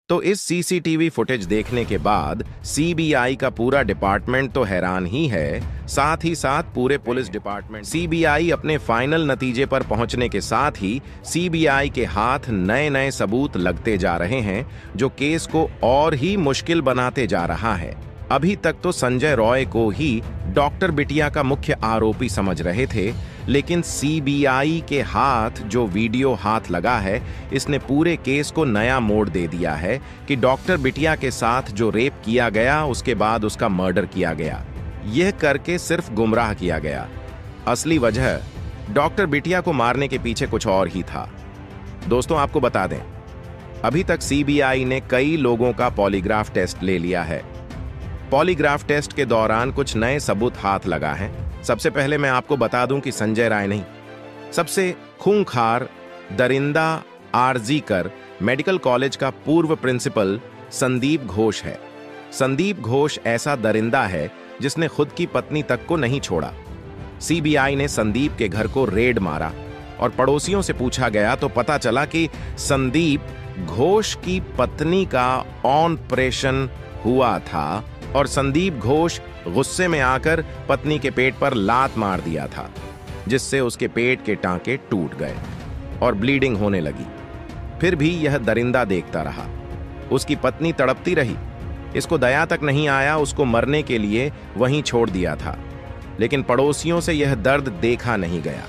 तो इस CCTV footage देखने के बाद सीबीआई का पूरा डिपार्टमेंट तो हैरान ही है, साथ ही साथ पूरे पुलिस डिपार्टमेंट। सीबीआई अपने फाइनल नतीजे पर पहुंचने के साथ ही सीबीआई के हाथ नए नए सबूत लगते जा रहे हैं, जो केस को और ही मुश्किल बनाते जा रहा है। अभी तक तो संजय रॉय को ही डॉक्टर बिटिया का मुख्य आरोपी समझ रहे थे, लेकिन सीबीआई के हाथ जो वीडियो हाथ लगा है, इसने पूरे केस को नया मोड़ दे दिया है कि डॉक्टर बिटिया के साथ जो रेप किया गया, उसके बाद उसका मर्डर किया गया, यह करके सिर्फ गुमराह किया गया। असली वजह डॉक्टर बिटिया को मारने के पीछे कुछ और ही था। दोस्तों, आपको बता दें, अभी तक सीबीआई ने कई लोगों का पॉलीग्राफ टेस्ट ले लिया है। पॉलीग्राफ टेस्ट के दौरान कुछ नए सबूत हाथ लगा है। सबसे पहले मैं आपको बता दूं कि संजय राय नहीं, सबसे खूंखार दरिंदा आरजीकर मेडिकल कॉलेज का पूर्व प्रिंसिपल संदीप घोष है। संदीप घोष ऐसा दरिंदा है जिसने खुद की पत्नी तक को नहीं छोड़ा। सीबीआई ने संदीप के घर को रेड मारा और पड़ोसियों से पूछा गया तो पता चला कि संदीप घोष की पत्नी का ऑपरेशन हुआ था और संदीप घोष गुस्से में आकर पत्नी के पेट पर लात मार दिया था, जिससे उसके पेट के टांके टूट गए और ब्लीडिंग होने लगी। फिर भी यह दरिंदा देखता रहा। उसकी पत्नी तड़पती रही, इसको दया तक नहीं आया, उसको मरने के लिए वहीं छोड़ दिया था। लेकिन पड़ोसियों से यह दर्द देखा नहीं गया।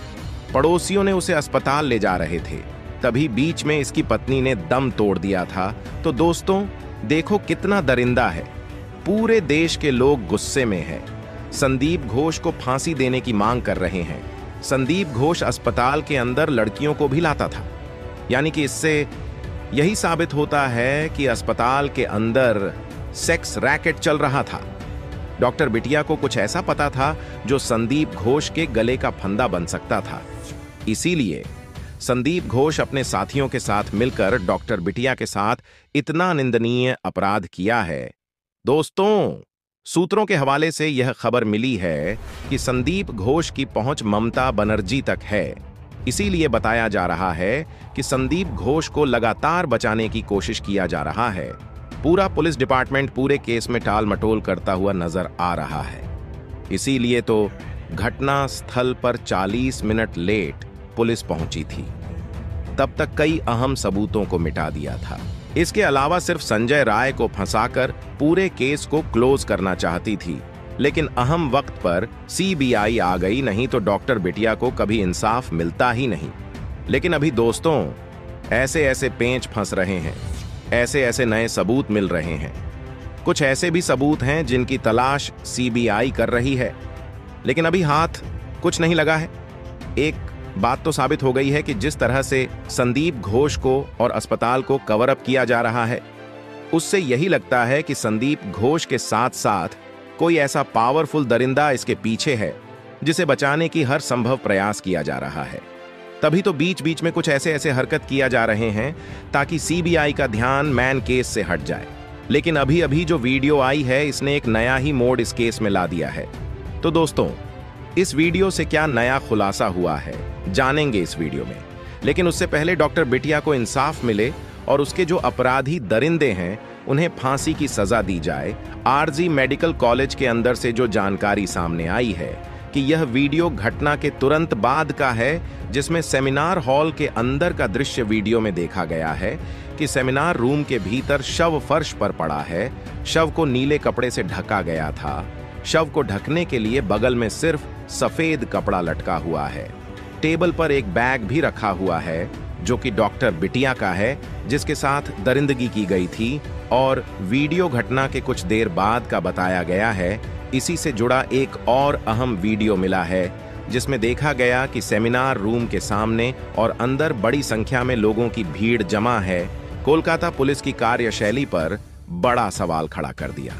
पड़ोसियों ने उसे अस्पताल ले जा रहे थे, तभी बीच में इसकी पत्नी ने दम तोड़ दिया था। तो दोस्तों, देखो कितना दरिंदा है। पूरे देश के लोग गुस्से में हैं। संदीप घोष को फांसी देने की मांग कर रहे हैं। संदीप घोष अस्पताल के अंदर लड़कियों को भी लाता था, यानी कि इससे यही साबित होता है कि अस्पताल के अंदर सेक्स रैकेट चल रहा था। डॉक्टर बिटिया को कुछ ऐसा पता था जो संदीप घोष के गले का फंदा बन सकता था। इसीलिए संदीप घोष अपने साथियों के साथ मिलकर डॉक्टर बिटिया के साथ इतना निंदनीय अपराध किया है। दोस्तों, सूत्रों के हवाले से यह खबर मिली है कि संदीप घोष की पहुंच ममता बनर्जी तक है। इसीलिए बताया जा रहा है कि संदीप घोष को लगातार बचाने की कोशिश किया जा रहा है। पूरा पुलिस डिपार्टमेंट पूरे केस में टाल मटोल करता हुआ नजर आ रहा है। इसीलिए तो घटना स्थल पर 40 मिनट लेट पुलिस पहुंची थी। तब तक कई अहम सबूतों को मिटा दिया था। इसके अलावा सिर्फ संजय राय को फंसाकर पूरे केस को क्लोज करना चाहती थी, लेकिन अहम वक्त पर सीबीआई आ गई, नहीं तो डॉक्टर बिटिया को कभी इंसाफ मिलता ही नहीं। लेकिन अभी दोस्तों, ऐसे ऐसे पेंच फंस रहे हैं, ऐसे ऐसे नए सबूत मिल रहे हैं। कुछ ऐसे भी सबूत हैं जिनकी तलाश सीबीआई कर रही है, लेकिन अभी हाथ कुछ नहीं लगा है। एक बात तो साबित हो गई है कि जिस तरह से संदीप घोष को और अस्पताल को कवर अप किया जा रहा है, उससे यही लगता है कि संदीप घोष के साथ साथ कोई ऐसा पावरफुल दरिंदा इसके पीछे है जिसे बचाने की हर संभव प्रयास किया जा रहा है। तभी तो बीच बीच में कुछ ऐसे ऐसे हरकत किया जा रहे हैं ताकि सीबीआई का ध्यान मैन केस से हट जाए। लेकिन अभी अभी जो वीडियो आई है, इसने एक नया ही मोड़ इस केस में ला दिया है। तो दोस्तों, इस वीडियो से क्या नया खुलासा हुआ है, जानेंगे इस वीडियो में। लेकिन उससे पहले डॉक्टर बिटिया को इंसाफ मिले और उसके जो अपराधी दरिंदे हैं, उन्हें फांसी की सजा दी जाए। आरजी मेडिकल कॉलेज के अंदर से जो जानकारी सामने आई है कि यह वीडियो घटना के तुरंत बाद का है, जिसमें सेमिनार हॉल के अंदर का दृश्य वीडियो में देखा गया है कि सेमिनार रूम के भीतर शव फर्श पर पड़ा है। शव को नीले कपड़े से ढका गया था। शव को ढकने के लिए बगल में सिर्फ सफेद कपड़ा लटका हुआ है। टेबल पर एक बैग भी रखा हुआ है जो कि डॉक्टर बिटिया का है, जिसके साथ दरिंदगी की गई थी। और वीडियो घटना के कुछ देर बाद का बताया गया है। इसी से जुड़ा एक और अहम वीडियो मिला है जिसमें देखा गया कि सेमिनार रूम के सामने और अंदर बड़ी संख्या में लोगों की भीड़ जमा है। कोलकाता पुलिस की कार्यशैली पर बड़ा सवाल खड़ा कर दिया।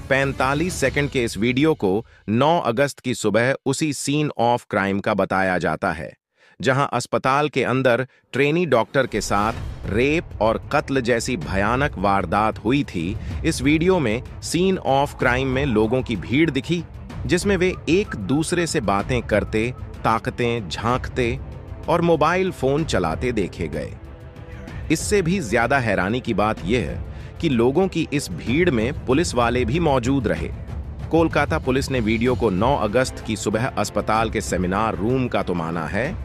45 सेकंड के इस वीडियो को 9 अगस्त की सुबह उसी सीन ऑफ क्राइम का बताया जाता है, जहां अस्पताल के अंदर ट्रेनी डॉक्टर के साथ रेप और कत्ल जैसी भयानक वारदात हुई थी। इस वीडियो में सीन ऑफ क्राइम में लोगों की भीड़ दिखी, जिसमें वे एक दूसरे से बातें करते, ताकते, झांकते और मोबाइल फोन चलाते देखे गए। इससे भी ज्यादा हैरानी की बात यह है कि लोगों की इस भीड़ में पुलिस वाले भी मौजूद रहे। कोलकाता पुलिस ने वीडियो को 9 अगस्त की सुबह अस्पताल के सेमिनार रूम का तो माना है,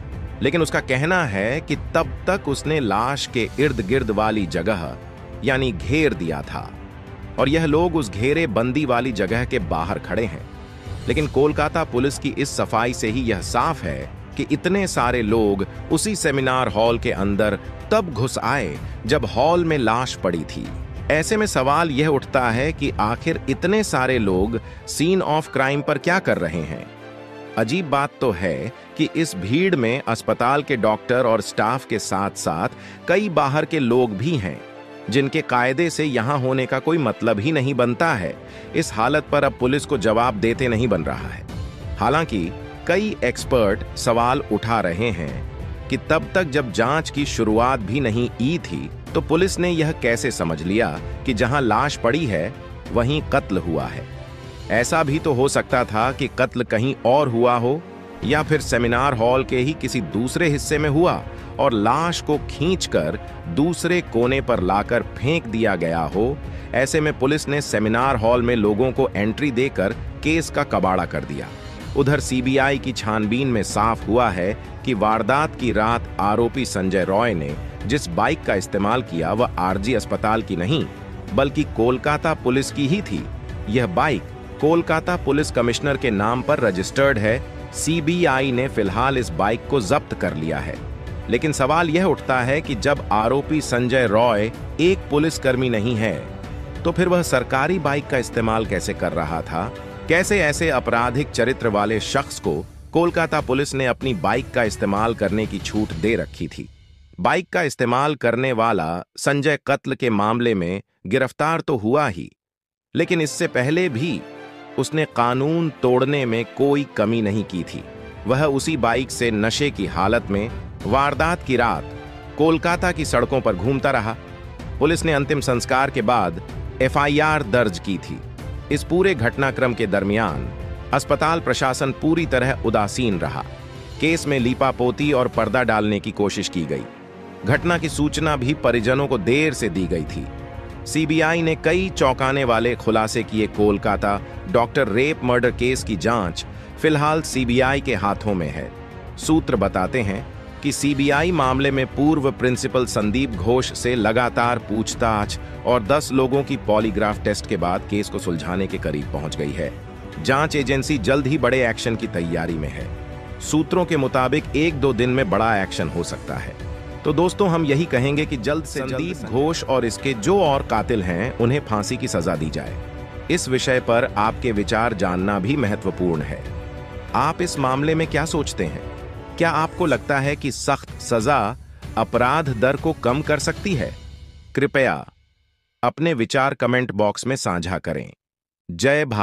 लेकिन उसका कहना है कि तब तक उसने लाश के इर्द गिर्द वाली जगह यानी घेर दिया था और यह लोग उस घेरे बंदी वाली जगह के बाहर खड़े हैं। लेकिन कोलकाता पुलिस की इस सफाई से ही यह साफ है कि इतने सारे लोग उसी सेमिनार हॉल के अंदर तब घुस आए जब हॉल में लाश पड़ी थी। ऐसे में सवाल यह उठता है कि आखिर इतने सारे लोग सीन ऑफ क्राइम पर क्या कर रहे हैं। अजीब बात तो है कि इस भीड़ में अस्पताल के डॉक्टर और स्टाफ के साथ साथ कई बाहर के लोग भी हैं जिनके कायदे से यहां होने का कोई मतलब ही नहीं बनता है। इस हालत पर अब पुलिस को जवाब देते नहीं बन रहा है। हालांकि कई एक्सपर्ट सवाल उठा रहे हैं कि तब तक जब जांच की शुरुआत भी नहीं की थी तो पुलिस ने यह कैसे समझ लिया कि जहां लाश पड़ी है वहीं कत्ल हुआ है। ऐसा भी तो हो सकता था कि कत्ल कहीं और हुआ हो या फिर सेमिनार हॉल के ही किसी दूसरे हिस्से में हुआ और लाश को खींचकर दूसरे कोने पर लाकर फेंक दिया गया हो। ऐसे में पुलिस ने सेमिनार हॉल में लोगों को एंट्री देकर केस का कबाड़ा कर दिया। उधर सीबीआई की छानबीन में साफ हुआ है कि वारदात की रात आरोपी संजय रॉय ने जिस बाइक का इस्तेमाल किया वह आरजी अस्पताल की नहीं बल्कि कोलकाता पुलिस की ही थी। यह बाइक कोलकाता पुलिस कमिश्नर के नाम पर रजिस्टर्ड है। सीबीआई ने फिलहाल इस बाइक को जब्त कर लिया है। लेकिन सवाल यह उठता है कि जब आरोपी संजय रॉय एक पुलिसकर्मी नहीं है तो फिर वह सरकारी बाइक का इस्तेमाल कैसे कर रहा था। कैसे ऐसे आपराधिक चरित्र वाले शख्स को कोलकाता पुलिस ने अपनी बाइक का इस्तेमाल करने की छूट दे रखी थी। बाइक का इस्तेमाल करने वाला संजय कत्ल के मामले में गिरफ्तार तो हुआ ही, लेकिन इससे पहले भी उसने कानून तोड़ने में कोई कमी नहीं की थी। वह उसी बाइक से नशे की हालत में वारदात की रात कोलकाता की सड़कों पर घूमता रहा। पुलिस ने अंतिम संस्कार के बाद एफआईआर दर्ज की थी। इस पूरे घटनाक्रम के दरमियान अस्पताल प्रशासन पूरी तरह उदासीन रहा। केस में लीपापोती और पर्दा डालने की कोशिश की गई। घटना की सूचना भी परिजनों को देर से दी गई थी। सीबीआई ने कई चौंकाने वाले खुलासे किए। Kolkata doctor rape murder case की जांच फिलहाल सीबीआई के हाथों में है। सूत्र बताते हैं कि सीबीआई मामले में पूर्व प्रिंसिपल संदीप घोष से लगातार पूछताछ और 10 लोगों की पॉलीग्राफ टेस्ट के बाद केस को सुलझाने के करीब पहुंच गई है। जांच एजेंसी जल्द ही बड़े एक्शन की तैयारी में है। सूत्रों के मुताबिक 1-2 दिन में बड़ा एक्शन हो सकता है। तो दोस्तों, हम यही कहेंगे कि जल्द से संदीप घोष और इसके जो और कातिल हैं उन्हें फांसी की सजा दी जाए। इस विषय पर आपके विचार जानना भी महत्वपूर्ण है। आप इस मामले में क्या सोचते हैं? क्या आपको लगता है कि सख्त सजा अपराध दर को कम कर सकती है? कृपया अपने विचार कमेंट बॉक्स में साझा करें। जय भारत।